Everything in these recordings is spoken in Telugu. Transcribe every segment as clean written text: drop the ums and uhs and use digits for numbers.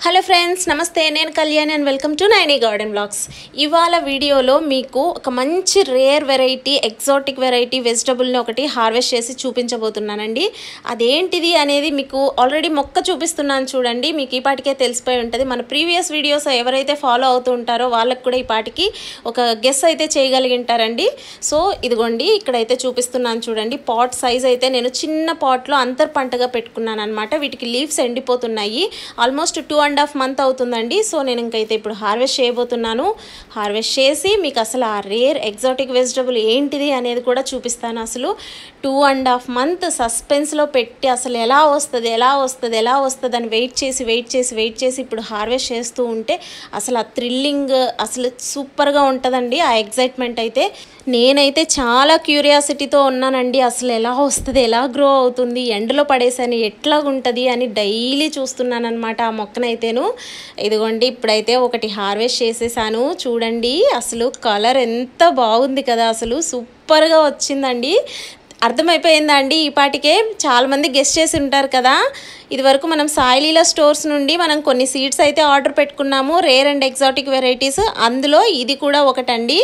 హలో ఫ్రెండ్స్ నమస్తే నేను Kalyani and welcome to Naini garden blogs. ఇవాళ వీడియోలో మీకు ఒక మంచి రేర్ వెరైటీ ఎగ్జాటిక్ వెరైటీ వెజిటబుల్ని ఒకటి హార్వెస్ట్ చేసి చూపించబోతున్నానండి. అదేంటిది అనేది మీకు ఆల్రెడీ మొక్క చూపిస్తున్నాను చూడండి. మీకు ఈ పాటికే తెలిసిపోయి ఉంటుంది. మన ప్రీవియస్ వీడియోస్ ఎవరైతే ఫాలో అవుతూ ఉంటారో వాళ్ళకి కూడా ఈ పాటికి ఒక గెస్ అయితే చేయగలిగింటారండి. సో ఇదిగోండి ఇక్కడైతే చూపిస్తున్నాను చూడండి. పాట్ సైజ్ అయితే నేను చిన్న పాట్లో అంతర్ పంటగా పెట్టుకున్నాను అనమాట. వీటికి లీవ్స్ ఎండిపోతున్నాయి. ఆల్మోస్ట్ 2.5 months అవుతుందండి. సో నేను ఇంకైతే ఇప్పుడు హార్వెస్ట్ చేయబోతున్నాను. హార్వెస్ట్ చేసి మీకు అసలు ఆ రేర్ ఎగ్జాటిక్ వెజిటబుల్ ఏంటిది అనేది కూడా చూపిస్తాను. అసలు 2.5 months సస్పెన్స్లో పెట్టి అసలు ఎలా వస్తుంది అని వెయిట్ చేసి ఇప్పుడు హార్వెస్ట్ చేస్తూ ఉంటే అసలు ఆ థ్రిల్లింగ్ అసలు సూపర్గా ఉంటుందండి. ఆ ఎగ్జైట్మెంట్ అయితే నేనైతే చాలా క్యూరియాసిటీతో ఉన్నానండి. అసలు ఎలా వస్తుంది, ఎలా గ్రో అవుతుంది, ఎండలో పడేసాను ఎట్లాగుంటుంది అని డైలీ చూస్తున్నాను అనమాట ఆ మొక్కనైతేను. ఇదిగోండి ఇప్పుడైతే ఒకటి హార్వెస్ట్ చేసేసాను చూడండి. అసలు కలర్ ఎంత బాగుంది కదా, అసలు సూపర్గా వచ్చిందండి. అర్థమైపోయిందా అండి? ఈ పాటికే చాలామంది గెస్ చేసి ఉంటారు కదా. ఇదివరకు మనం సాయిలీలా స్టోర్స్ నుండి మనం కొన్ని సీడ్స్ అయితే ఆర్డర్ పెట్టుకున్నాము, రేర్ అండ్ ఎగ్జాటిక్ వెరైటీస్. అందులో ఇది కూడా ఒకటండి.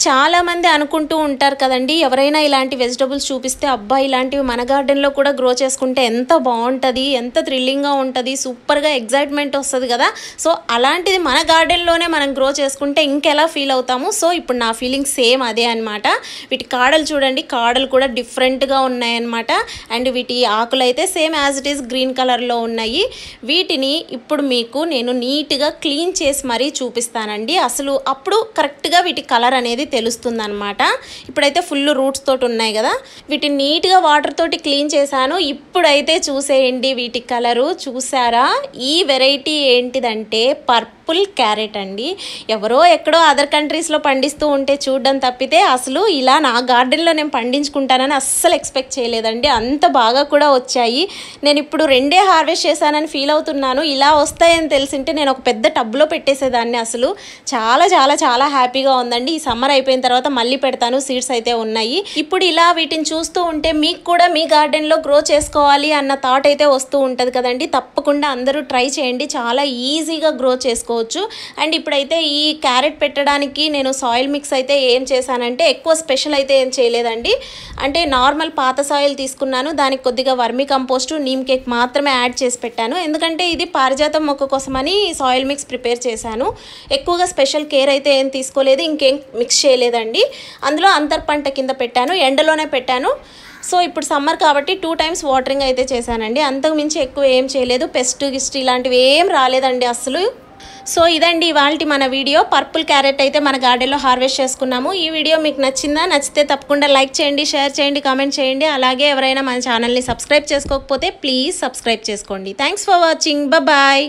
చాలామంది అనుకుంటూ ఉంటారు కదండి, ఎవరైనా ఇలాంటి వెజిటబుల్స్ చూపిస్తే అబ్బా ఇలాంటివి మన గార్డెన్లో కూడా గ్రో చేసుకుంటే ఎంత బాగుంటుంది, ఎంత థ్రిల్లింగ్గా ఉంటుంది, సూపర్గా ఎగ్జైట్మెంట్ వస్తుంది కదా. సో అలాంటిది మన గార్డెన్లోనే మనం గ్రో చేసుకుంటే ఇంకెలా ఫీల్ అవుతాము. సో ఇప్పుడు నా ఫీలింగ్ సేమ్ అదే అనమాట. వీటి కాడలు చూడండి, కాడలు కూడా డిఫరెంట్గా ఉన్నాయన్నమాట. అండ్ వీటి ఆకులు అయితే same as it is green కలర్లో ఉన్నాయి. వీటిని ఇప్పుడు మీకు నేను నీట్గా క్లీన్ చేసి మరీ చూపిస్తానండి. అసలు అప్పుడు కరెక్ట్గా వీటి కలర్ అనేది తెలుస్తుంది అనమాట. ఇప్పుడైతే ఫుల్ రూట్స్ తోటి ఉన్నాయి కదా, వీటిని నీట్గా వాటర్ తోటి క్లీన్ చేశాను. ఇప్పుడైతే చూసేయండి వీటి కలరు. చూసారా? ఈ వెరైటీ ఏంటిదంటే పర్పుల్ క్యారెట్ అండి. ఎవరో ఎక్కడో అదర్ కంట్రీస్లో పండిస్తూ ఉంటే చూడడం తప్పితే అసలు ఇలా నా గార్డెన్లో నేను పండించుకుంటానని అస్సలు ఎక్స్పెక్ట్ చేయలేదండి. అంత బాగా కూడా వచ్చాయి. నేను ఇప్పుడు 2 హార్వెస్ట్ చేశానని ఫీల్ అవుతున్నాను. ఇలా వస్తాయని తెలిసింటే నేను ఒక పెద్ద టబ్లో పెట్టేసేదాన్ని. అసలు చాలా చాలా చాలా హ్యాపీగా ఉందండి. ఈ సమ్మర్ అయిపోయిన తర్వాత మళ్ళీ పెడతాను, సీడ్స్ అయితే ఉన్నాయి. ఇప్పుడు ఇలా వీటిని చూస్తూ ఉంటే మీకు కూడా మీ గార్డెన్లో గ్రో చేసుకోవాలి అన్న థాట్ అయితే వస్తూ ఉంటుంది కదండి. తప్పకుండా అందరూ ట్రై చేయండి, చాలా ఈజీగా గ్రో చేసుకోవచ్చు. అండ్ ఇప్పుడైతే ఈ క్యారెట్ పెట్టడానికి నేను సాయిల్ మిక్స్ అయితే ఏం చేశానంటే ఎక్కువ స్పెషల్ అయితే ఏం చేయలేదండి. అంటే నార్మల్ పాత సాయిల్ తీసుకున్నాను, దానికి కొద్దిగా వర్మీ కంపోస్ట్, నీమ్ కేక్ మాత్రమే యాడ్ చేసి పెట్టాను. ఎందుకంటే ఇది పారిజాతం మొక్క కోసమని సాయిల్ మిక్స్ ప్రిపేర్ చేశాను. ఎక్కువగా స్పెషల్ కేర్ అయితే ఏం తీసుకోలేదు, ఇంకేం మిక్స్ చేయలేదండి. అందులో అంతర్ పంట కింద పెట్టాను, ఎండలోనే పెట్టాను. సో ఇప్పుడు సమ్మర్ కాబట్టి 2 times వాటరింగ్ అయితే చేశానండి. అంతకు మించి ఎక్కువ ఏం చేయలేదు. పెస్ట్ గిస్ట్ ఇలాంటివి ఏం రాలేదండి అసలు. సో ఇదండి ఇవాల్టి మన వీడియో. పర్పుల్ క్యారెట్ అయితే మన గార్డెన్లో హార్వెస్ట్ చేసుకున్నాము. ఈ వీడియో మీకు నచ్చిందా? నచ్చితే తప్పకుండా లైక్ చేయండి, షేర్ చేయండి, కామెంట్ చేయండి. అలాగే ఎవరైనా మన ఛానల్ని సబ్స్క్రైబ్ చేసుకోకపోతే ప్లీజ్ సబ్స్క్రైబ్ చేసుకోండి. Thanks for watching. బాయ్.